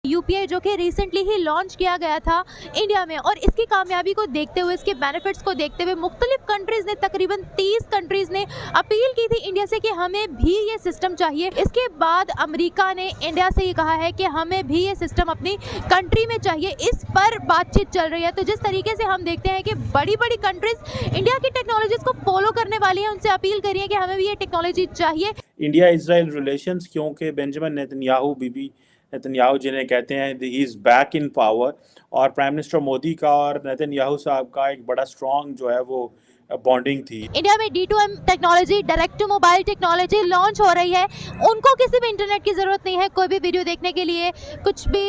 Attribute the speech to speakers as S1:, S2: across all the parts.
S1: UPI जो कि recently ही launch किया गया था इंडिया में, और इसकी कामयाबी को देखते हुए, इसके बेनिफिट्स को देखते हुए मुख्तलिफ कंट्रीज़ ने, तकरीबन 30 कंट्रीज़ ने अपील की थी इंडिया से कि हमें भी ये सिस्टम चाहिए। इसके बाद अमेरिका ने इंडिया से ये कहा है कि हमें भी ये सिस्टम अपनी कंट्री में चाहिए। इस पर बातचीत चल रही है। तो जिस तरीके से हम देखते हैं कि बड़ी बड़ी कंट्रीज़ इंडिया की टेक्नोलॉजीज़ को फॉलो करने वाली हैं, उनसे अपील करी है कि हमें भी ये टेक्नोलॉजी चाहिए।
S2: इंडिया इजराइल रिलेशंस, क्योंकि बेंजामिन नेतन्याहू, बीबी नेतन्याहू जिन्हें कहते हैं, he is back in power, और प्राइम मिनिस्टर मोदी का और नेतन्याहू साहब का एक बड़ा स्ट्रॉन्ग जो है वो बॉन्डिंग थी।
S1: इंडिया में D2M technology, direct to mobile technology launch हो रही है। उनको किसी भी इंटरनेट की ज़रूरत नहीं है, कोई भी वीडियो देखने के लिए, कुछ भी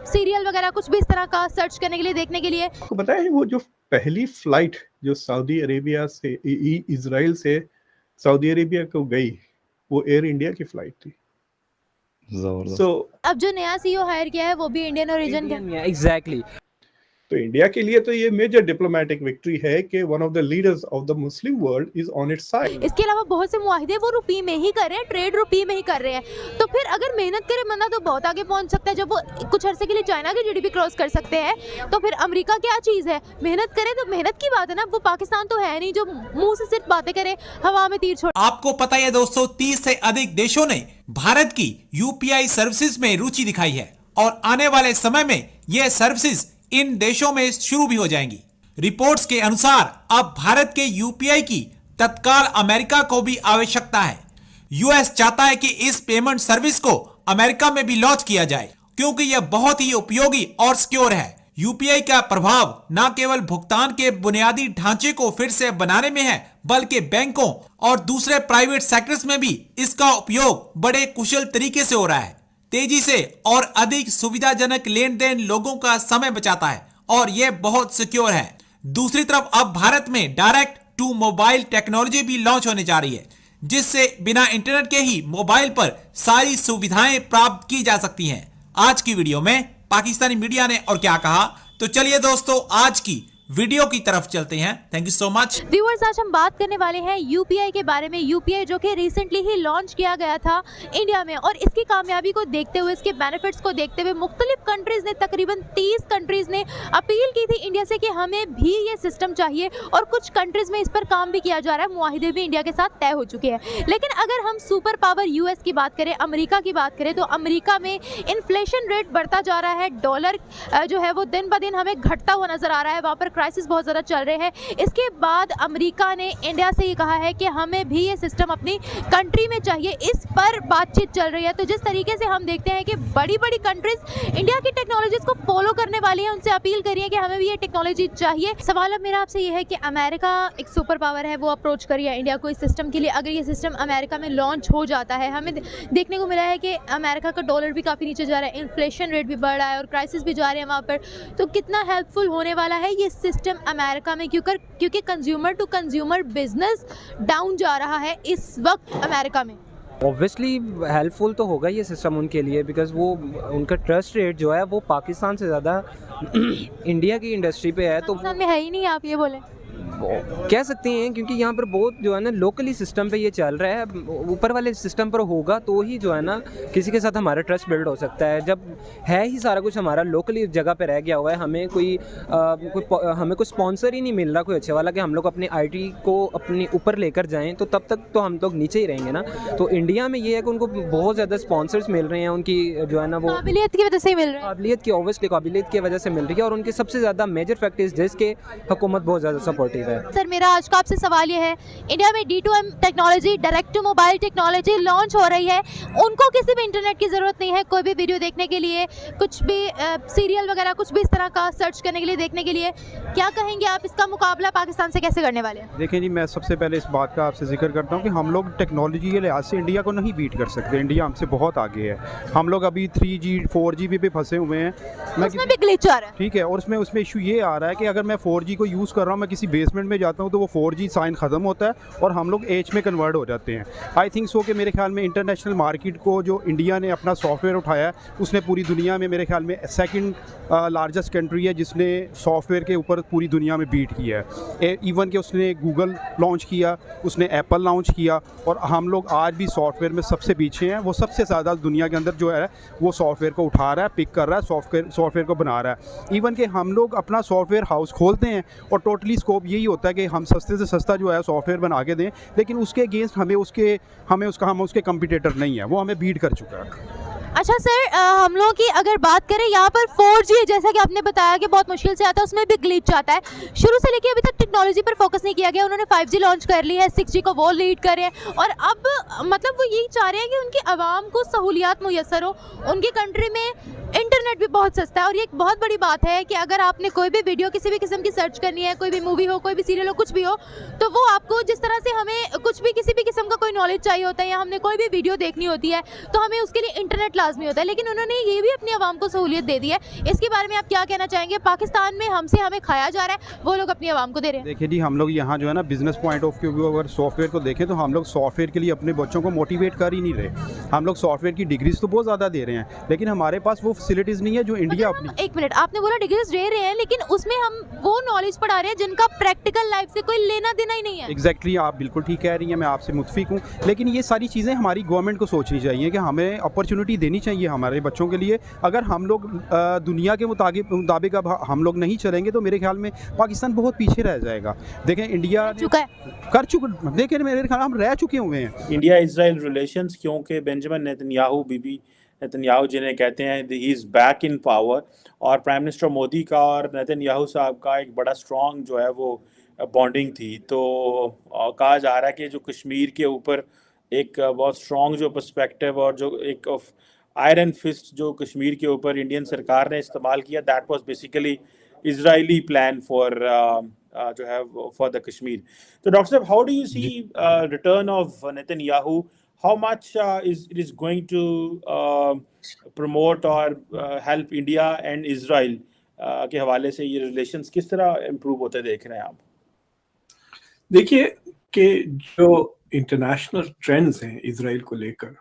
S1: सीरियल वगैरह कुछ भी इस तरह का सर्च करने के लिए, देखने के लिए।
S3: आपको पता है वो जो पहली फ्लाइट जो सऊदी अरेबिया से इजराइल से सऊदी अरेबिया को गई, वो एयर इंडिया की फ्लाइट थी।
S1: अब जो नया CEO हायर किया है वो भी इंडियन ओरिजिन का।
S4: एग्जैक्टली।
S3: तो इंडिया के लिए तो ये मेजर डिप्लोमेटिक विक्ट्री है कि one of the leaders of the Muslim world is on it's side.
S1: इसके अलावा बहुत से मुआहिदे वो रुपये में ही कर रहे हैं, ट्रेड रुपये में ही कर रहे हैं। तो फिर अगर मेहनत करे बंदा तो बहुत आगे पहुंच सकता है। जब वो कुछ अरसे के लिए चाइना की GDP क्रॉस कर सकते हैं, तो फिर अमेरिका क्या चीज़ है? मेहनत करे तो मेहनत की बात है ना। वो पाकिस्तान तो है नहीं जो मुंह से सिर्फ बातें करे, हवा में तीर छोड़।
S5: आपको पता है दोस्तों, 30 से अधिक देशों ने भारत की UPI सर्विसेज में रुचि दिखाई है, और आने वाले समय में यह सर्विसेज इन देशों में शुरू भी हो जाएंगी। रिपोर्ट्स के अनुसार अब भारत के UPI की तत्काल अमेरिका को भी आवश्यकता है। US चाहता है कि इस पेमेंट सर्विस को अमेरिका में भी लॉन्च किया जाए, क्योंकि यह बहुत ही उपयोगी और सिक्योर है। UPI का प्रभाव न केवल भुगतान के बुनियादी ढांचे को फिर से बनाने में है, बल्कि बैंकों और दूसरे प्राइवेट सेक्टर्स में भी इसका उपयोग बड़े कुशल तरीके से हो रहा है। तेजी से और अधिक सुविधाजनक लेन देन लोगों का समय बचाता है, और यह बहुत सिक्योर है। दूसरी तरफ अब भारत में डायरेक्ट टू मोबाइल टेक्नोलॉजी भी लॉन्च होने जा रही है, जिससे बिना इंटरनेट के ही मोबाइल पर सारी सुविधाएं प्राप्त की जा सकती हैं। आज की वीडियो में पाकिस्तानी मीडिया ने और क्या कहा, तो चलिए दोस्तों आज की वीडियो की तरफ चलते हैं। Thank you so much
S1: viewers. आज हम बात करने वाले हैं UPI के बारे में। UPI जो कि रिसेंटली ही लॉन्च किया गया था इंडिया में, और इसकी कामयाबी को देखते हुए, इसके बेनिफिट्स को देखते हुए मुख्तलिफ कंट्रीज़ ने, तकरीबन 30 कंट्रीज़ ने अपील की थी इंडिया से कि हमें भी ये सिस्टम चाहिए। और कुछ कंट्रीज़ में इस पर काम भी किया जा रहा है, मुआहिदे भी इंडिया के साथ तय हो चुके हैं। लेकिन अगर हम सुपर पावर US की बात करें, अमेरिका की बात करें, तो अमेरिका में इन्फ्लेशन रेट बढ़ता जा रहा है। डॉलर जो है वो दिन ब दिन हमें घटता हुआ नजर आ रहा है। वहाँ पर क्राइसिस बहुत ज़्यादा चल रहे हैं। इसके बाद अमेरिका ने इंडिया से ये कहा है कि हमें भी ये सिस्टम अपनी कंट्री में चाहिए। इस पर बातचीत चल रही है। तो जिस तरीके से हम देखते हैं कि बड़ी बड़ी कंट्रीज इंडिया की टेक्नोलॉजीज़ को फॉलो करने वाली हैं, उनसे अपील करी है कि हमें भी ये टेक्नोलॉजी चाहिए। सवाल अब मेरा आपसे ये है कि अमेरिका एक सुपर पावर है, वो अप्रोच करी है इंडिया को इस सिस्टम के लिए। अगर ये सिस्टम अमेरिका में लॉन्च हो जाता है, हमें देखने को मिला है कि अमेरिका का डॉलर भी काफ़ी नीचे जा रहा है, इन्फ्लेशन रेट भी बढ़ रहा है और क्राइसिस भी जा रहे हैं वहाँ पर। तो कितना हेल्पफुल होने वाला है ये सिस्टम अमेरिका में, क्योंकि consumer to consumer business down जा रहा है इस वक्त अमेरिका में।
S4: ऑब्वियसली हेल्पफुल तो होगा ये सिस्टम उनके लिए, बिकॉज वो उनका ट्रस्ट रेट जो है वो पाकिस्तान से ज़्यादा इंडिया की इंडस्ट्री पे है। तो
S1: पाकिस्तान में है ही नहीं, आप ये बोले
S4: कह सकते हैं, क्योंकि यहाँ पर बहुत जो है ना लोकली सिस्टम पे ये चल रहा है। ऊपर वाले सिस्टम पर होगा तो ही जो है ना किसी के साथ हमारा ट्रस्ट बिल्ड हो सकता है। जब है ही सारा कुछ हमारा लोकली जगह पे रह गया हुआ है, हमें हमें कोई स्पॉन्सर ही नहीं मिल रहा कोई अच्छे वाला कि हम लोग अपने IT को अपने ऊपर लेकर जाएं, तो तब तक तो हम लोग नीचे ही रहेंगे ना। तो इंडिया में ये है कि उनको बहुत ज़्यादा स्पॉन्सर्स मिल रहे हैं, उनकी जो है ना वो
S1: काबिलियत की वजह से मिल रहा है,
S4: काबिलियत की ऑब्वियसली काबिलियत की वजह से मिल रही है। और उनके सबसे ज़्यादा मेजर फैक्ट इस देश के हुकूमत बहुत ज़्यादा सपोर्टिव है।
S1: सर मेरा आज का आपसे सवाल ये है, इंडिया में D2M technology, direct to mobile technology launch हो रही है। उनको किसी भी इंटरनेट की ज़रूरत नहीं है, कोई भी वीडियो देखने के लिए, कुछ भी सीरियल वगैरह कुछ भी इस तरह का सर्च करने के लिए, देखने के लिए। क्या कहेंगे आप, इसका मुकाबला पाकिस्तान से कैसे करने वाले हैं?
S6: देखें जी, मैं सबसे पहले इस बात का आपसे जिक्र करता हूँ कि हम लोग टेक्नोलॉजी के लिहाज से इंडिया को नहीं बीट कर सकते। इंडिया हमसे बहुत आगे है। हम लोग अभी 3G 4G पे फंसे हुए हैं।
S1: उसमें भी ग्लिच आ रहा है।
S6: ठीक है, और उसमें इशू ये आ रहा है कि अगर मैं 4G को यूज़ कर रहा हूँ, मैं किसी बेसमेंट अटैचमेंट में जाता हूँ तो वो 4G साइन ख़त्म होता है और हम लोग एच में कन्वर्ट हो जाते हैं। आई थिंक सो कि मेरे ख्याल में इंटरनेशनल मार्केट को जो इंडिया ने अपना सॉफ्टवेयर उठाया उसने पूरी दुनिया में मेरे ख्याल में सेकंड लार्जेस्ट कंट्री है जिसने सॉफ्टवेयर के ऊपर पूरी दुनिया में बीट किया है। इवन कि उसने गूगल लॉन्च किया, उसने एप्पल लॉन्च किया और हम लोग आज भी सॉफ्टवेयर में सबसे पीछे हैं। वो सबसे ज़्यादा दुनिया के अंदर जो है वो सॉफ्टवेयर को उठा रहा है, पिक कर रहा है, सॉफ्टवेयर को बना रहा है। इवन कि हम लोग अपना सॉफ्टवेयर हाउस खोलते हैं और टोटली स्कोप यही होता है कि हम सस्ते से सस्ता जो है सॉफ्टवेयर बना के दें, लेकिन उसके अगेंस्ट हम उसके कंपटीटर नहीं है, वो हमें बीट कर चुका है।
S1: अच्छा सर, हम लोगों की अगर बात करें यहाँ पर 4G जैसा कि आपने बताया कि बहुत मुश्किल से आता है, उसमें भी ग्लिच आता है। शुरू से लेके अभी तक टेक्नोलॉजी पर फोकस नहीं किया गया। उन्होंने 5G लॉन्च कर ली है, 6G को वो लीड कर रहे हैं और अब मतलब वो यही चाह रहे हैं कि उनकी आवाम को सहूलियात मुयसर हो। उनकी कंट्री में इंटरनेट भी बहुत सस्ता है और ये एक बहुत बड़ी बात है कि अगर आपने कोई भी वीडियो किसी भी किस्म की सर्च करनी है, कोई भी मूवी हो, कोई भी सीरियल हो, कुछ भी हो, तो वो आपको जिस तरह से हमें कुछ भी किसी भी किस्म का कोई नॉलेज चाहिए होता है या हमने कोई भी वीडियो देखनी होती है तो हमें उसके लिए इंटरनेट लाजमी होता है, लेकिन उन्होंने ये भी अपनी आवाम को सहूलियत दे दी है। इसके बारे में आप क्या कहना चाहेंगे? पाकिस्तान में हमें खाया जा रहा है, वो लोग अपनी आवाम को दे रहे हैं।
S6: देखिए जी, हम लोग यहाँ जो है ना बिजनेस पॉइंट ऑफ व्यू अगर सॉफ्टवेयर को देखें तो हम लोग सॉफ्टवेयर के लिए अपने बच्चों को मोटिवेट कर ही नहीं रहे। हम लोग सॉफ्टवेयर की डिग्रीज तो बहुत ज़्यादा दे रहे हैं, लेकिन हमारे पास वो फैसिलिटीज़ नहीं है जो इंडिया अपनी।
S1: एक मिनट, आपने बोला डिग्रीज दे रहे हैं, लेकिन उसमें हम वो नॉलेज पढ़ा रहे हैं जिनका प्रैक्टिकल लाइफ से कोई लेना देना ही नहीं है।
S6: एग्जैक्टली आप बिल्कुल ठीक कह रही हैं, मैं आपसे मुत्फिक हूँ, लेकिन ये सारी चीज़ें हमारी गवर्नमेंट को सोचनी चाहिए कि हमें अपॉर्चुनिटी देनी चाहिए हमारे बच्चों के लिए। अगर हम लोग दुनिया के मुताबिक अब हम लोग नहीं चलेंगे तो मेरे ख्याल में पाकिस्तान बहुत पीछे रह जाएगा। देखें इंडिया कर चुका, देखें मेरे ख्याल हम रह चुके हुए हैं।
S2: इंडिया इजराइल रिलेशंस, क्योंकि बेंजामिन नेतन्याहू, बीबी नेतन्याहू जिन्हें कहते हैं, he is back in power, और प्राइम मिनिस्टर मोदी का और नेतन्याहू साहब का एक बड़ा स्ट्रॉन्ग जो है वो बॉन्डिंग थी। तो कहा जा रहा है कि जो कश्मीर के ऊपर एक बहुत स्ट्रॉन्ग जो पर्सपेक्टिव और जो एक आयरन फिस्ट जो कश्मीर के ऊपर इंडियन सरकार ने इस्तेमाल किया, that was basically Israeli plan for जो है फॉर द कश्मीर। तो डॉक्टर साहब, how do you see return of Netanyahu? How much it is going to promote or help India and Israel के हवाले से ये रिलेशंस किस तरह इम्प्रूव होते देख रहे हैं आप?
S3: देखिए कि जो इंटरनेशनल ट्रेंड्स हैं इजराइल को लेकर,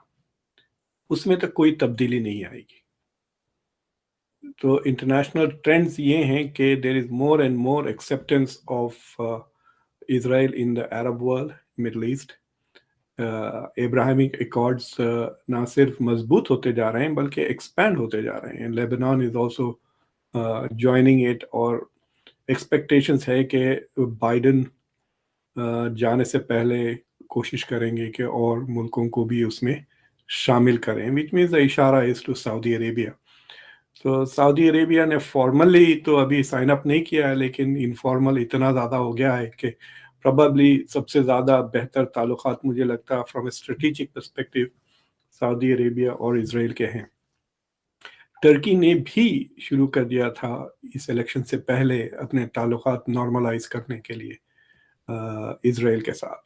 S3: उसमें तक कोई तब्दीली नहीं आएगी। तो इंटरनेशनल ट्रेंड्स ये हैं कि there is more and more acceptance of Israel in the Arab world, middle east. Abrahamic accords ना सिर्फ मजबूत होते जा रहे हैं बल्कि एक्सपैंड होते जा रहे हैं। Lebanon is also joining it, और एक्सपेक्टेशंस है कि बाइडन जाने से पहले कोशिश करेंगे कि और मुल्कों को भी उसमें शामिल करें, विच मीन्स द इशारा इज टू सऊदी अरेबिया। तो सऊदी अरेबिया ने फॉर्मली तो अभी साइन अप नहीं किया है, लेकिन इनफॉर्मल इतना ज़्यादा हो गया है कि प्रोबेबली सबसे ज़्यादा बेहतर ताल्लुकात मुझे लगता है from A strategic perspective Saudi Arabia और इजराइल के हैं। टर्की ने भी शुरू कर दिया था इस इलेक्शन से पहले अपने ताल्लुकात नॉर्मलाइज करने के लिए इजराइल के साथ।